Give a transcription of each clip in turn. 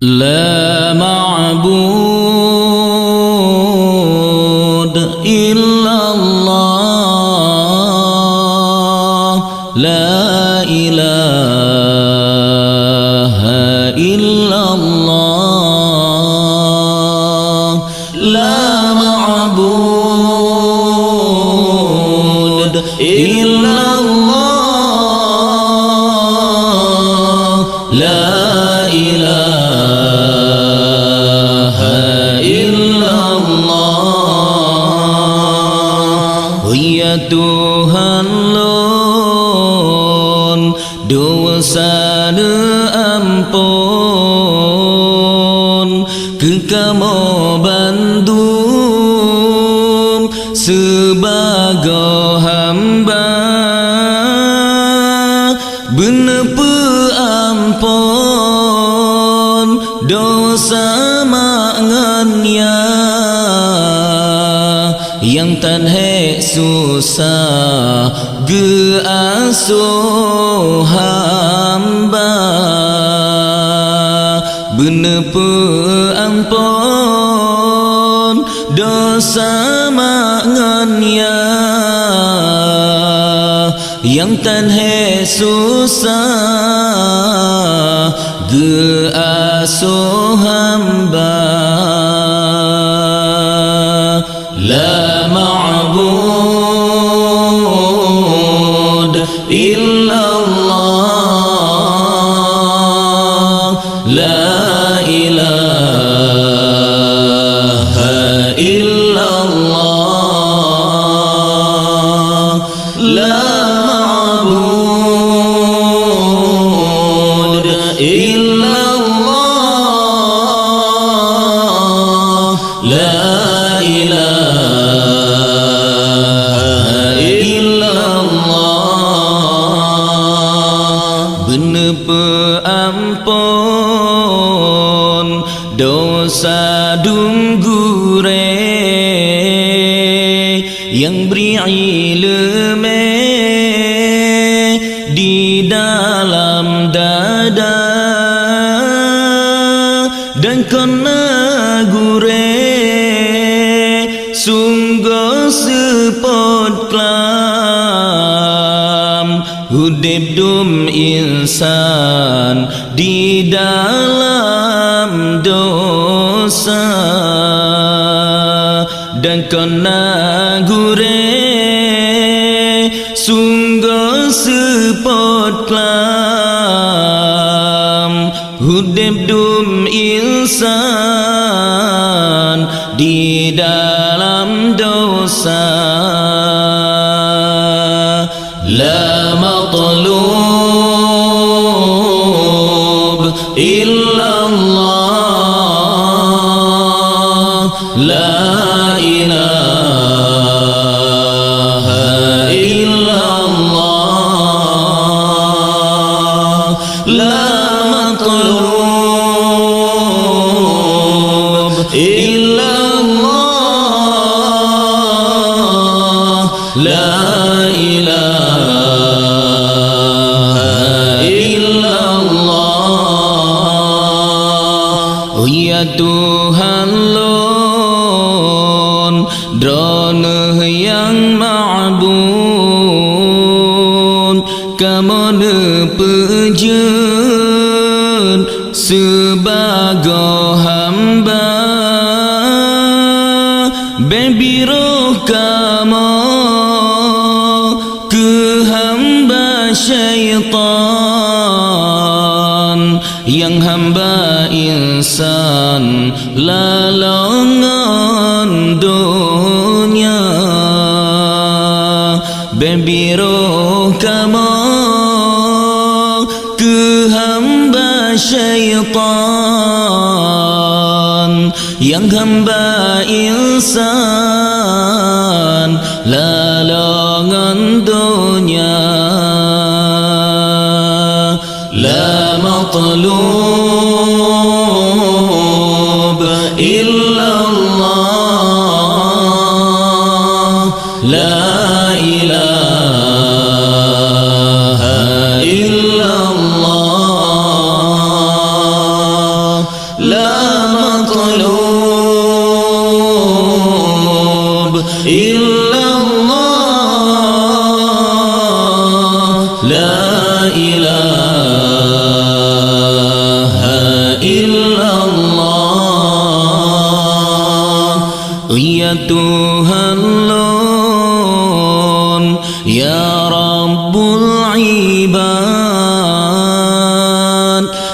لا معبود إلا الله لا إله إلا الله لا معبود إلا الله لا إله ya Tuhan lon dosa ampun kekamo bandung sebagai hamba bener ampun dosa manganya yang tan he susah ge asuh hamba bener ampun dosa manganya yang tan he susah ge asuh hamba لا معبود إلا الله لا إله إلا الله لا معبود إلا الله لا إله ampun dosa dunggure yang beri ilmu di dalam dada dan kena gure sungguh sepot klam hudib dum insan di dalam dosa dan kena gure sungguh sepot klam hudib dum insan di dalam dosa la matlub إلا الله لا إله إلا الله لا مطلوب إلا الله لا ya Tuhan lon drone yang ma'bud kamu nepejun sebagai hamba bebiro kamu ke hamba syaitan yang hamba insan lalongan dunia bebiro kamu ke hamba syaitan yang hamba insan lalongan dunia la matlub إلا الله لا إله إلا الله لا إله إلا الله. Ya Tuhan lon, Ya Rabbul Ibad,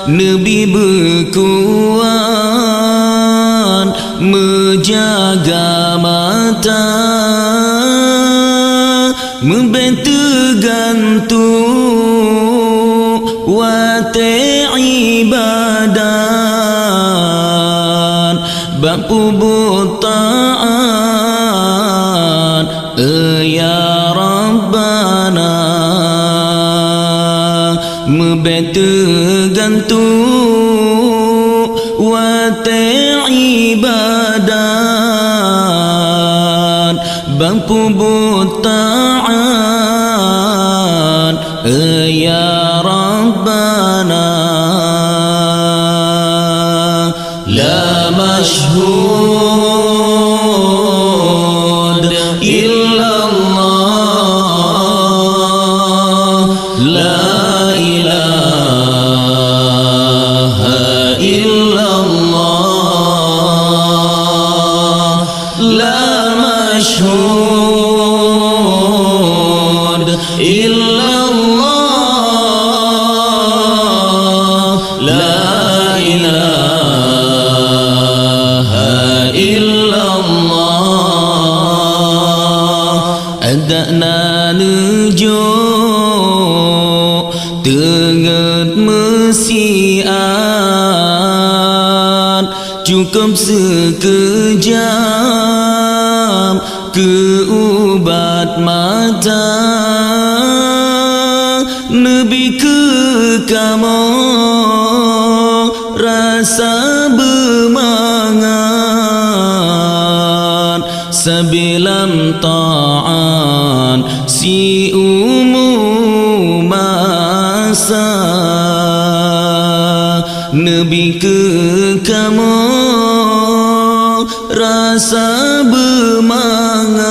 Nabi berkuat menjaga mata, membentuk wate ibadat, bapu butaan, ya Rabbana, membentuk wate ibadat, bapu butaan, ya Rabbana. La mashhud illallah, la ilaha illallah, la mashhud illallah, la ilaha illallah. Adakna nujo tengat mesian, cukup sekejap keubat mata, Nabi ke kamu rasa bermangan, sebilam ta'an si umum masa, Nabi ke kamu rasa bermangan,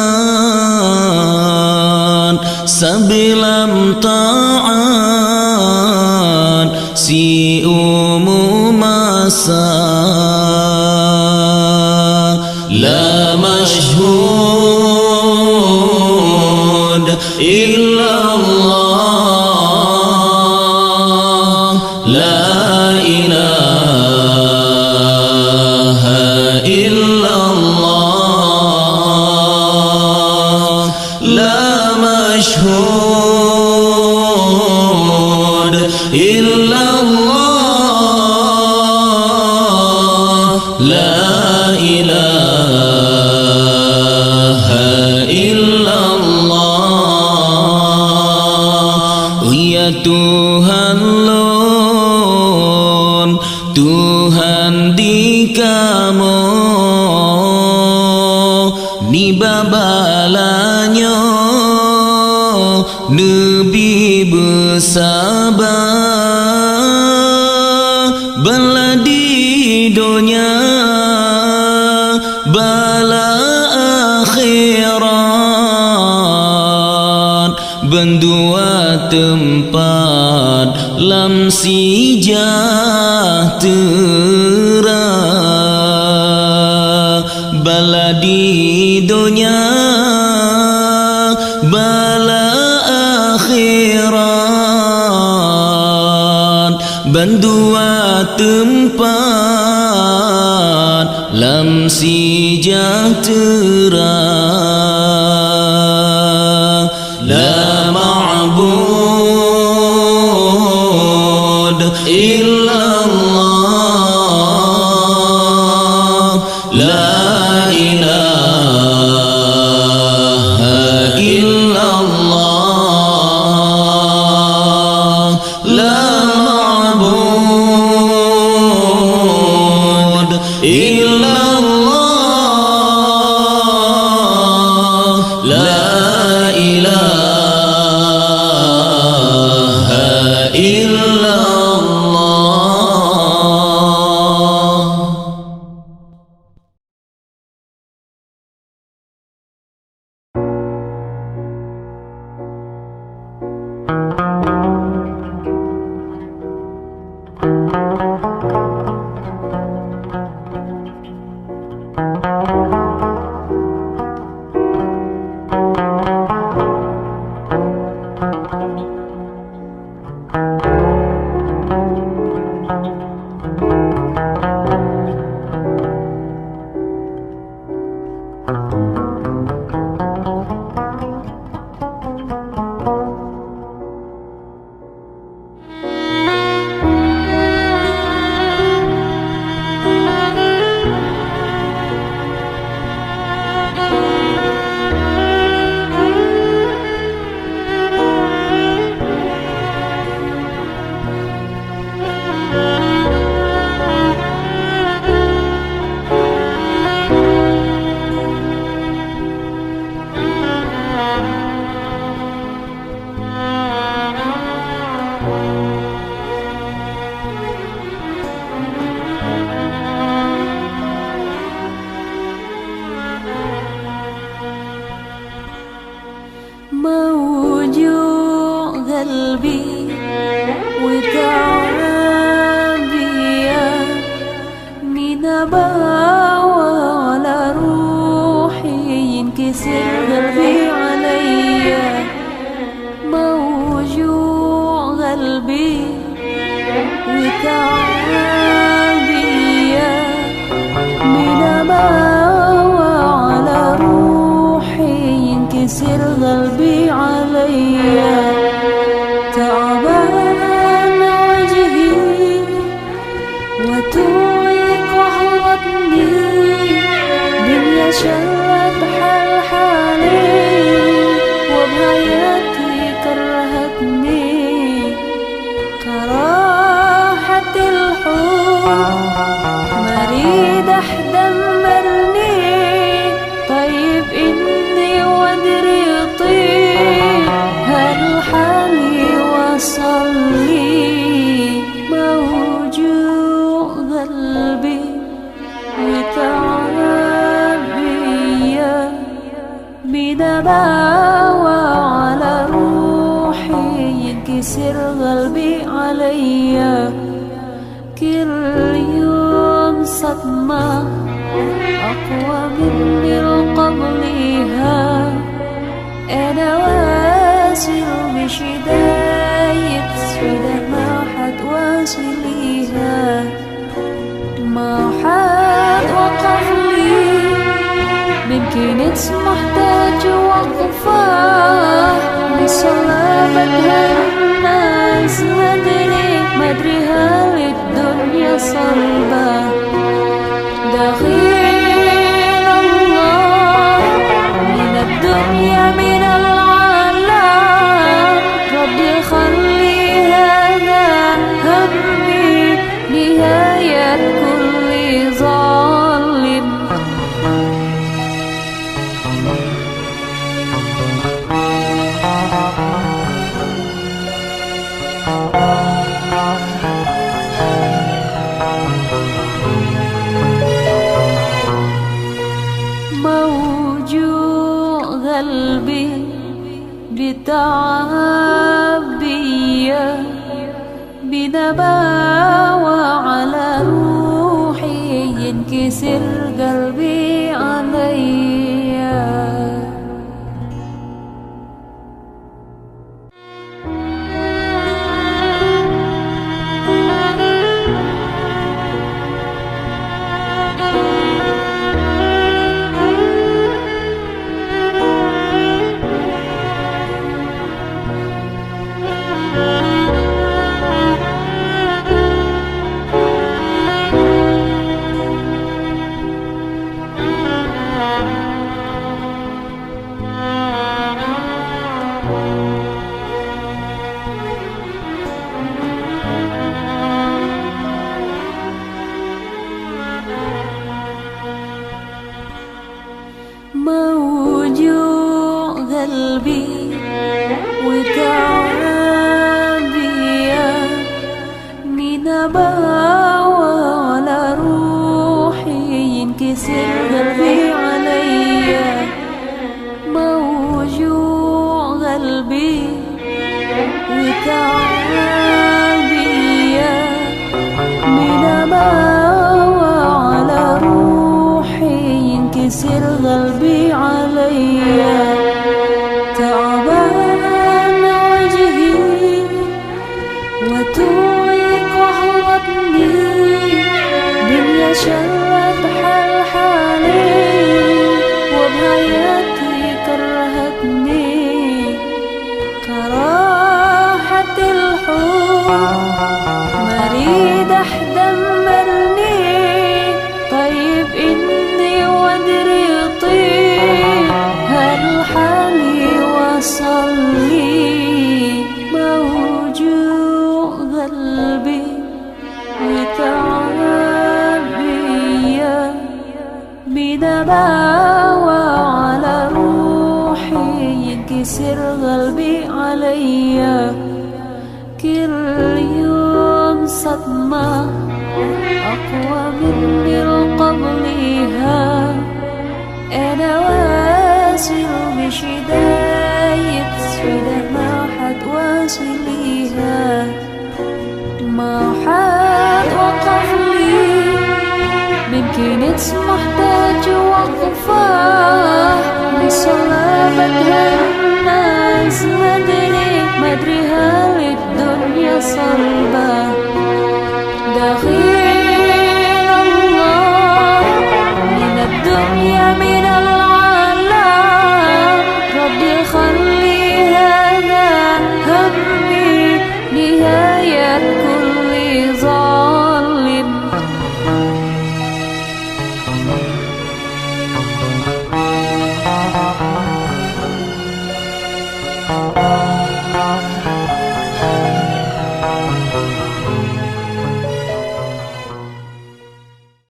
sebilam ta'an si umum masa. La mashhud illallah, la ilaha illallah, la mashhud illallah, la ilaha illallah. Ya Tuhan lon, Tuhan di kamu, ni babalanya Nabi bersabar, bala di dunia bala akhirat, bendua tempat lam si jahtera, bala di dunia bala akhirat, bendua tempat lam si jahtera. La ma'bud illallah, la ilaha illallah, la ma'bud illallah, la ilaha illallah. قلبي وتعبي من أباوى على روحي ينكسر قلبي عليا موجوع قلبي وتعبي من أباوى على روحي ينكسر قلبي عليا تعبان وجهي وتوعق وحوطني دنيا شلت حالي وبحياتي كرهتني كراهة الحب مريد أحدمرني طيب إني وادري طيب هالحالي وصل لي موجوع قلبي وتعبي بدباوى على روحي ينكسر قلبي عليا كل يوم صدمة أقوى مني قبلها أنا واصل بشداية سودا ما حد واصليها ما حد وقف لي يمكن محتاج وقفة لصلابتها الناس مدري هل الدنيا صلبة دخيل الله من الدنيا من العالم ربي خلي هذا همي نهاية كل ظالم موجوع قلبي بتعبي بدباوى على روحي ينكسر قلبي عليا موجوع قلبي وتعبي من أباوى على روحي ينكسر قلبي عليا موجوع قلبي وتعبي من أباوى على روحي ينكسر قلبي عليا تعبان وجهي وتوعق وحوطني دنيا شلت حالي وبحياتي كرهتني كراهة الحب مريد أحدمرني طيب إني وادري طيب هالحالي وصل لي موجوع قلبي وتعبي بدباوى على روحي ينكسر قلبي عليا كل يوم صدمة أقوى مني قبلها أنا واصل بشداية سودا ما حد واصلي ناس محتاج وقفة لصلابة الناس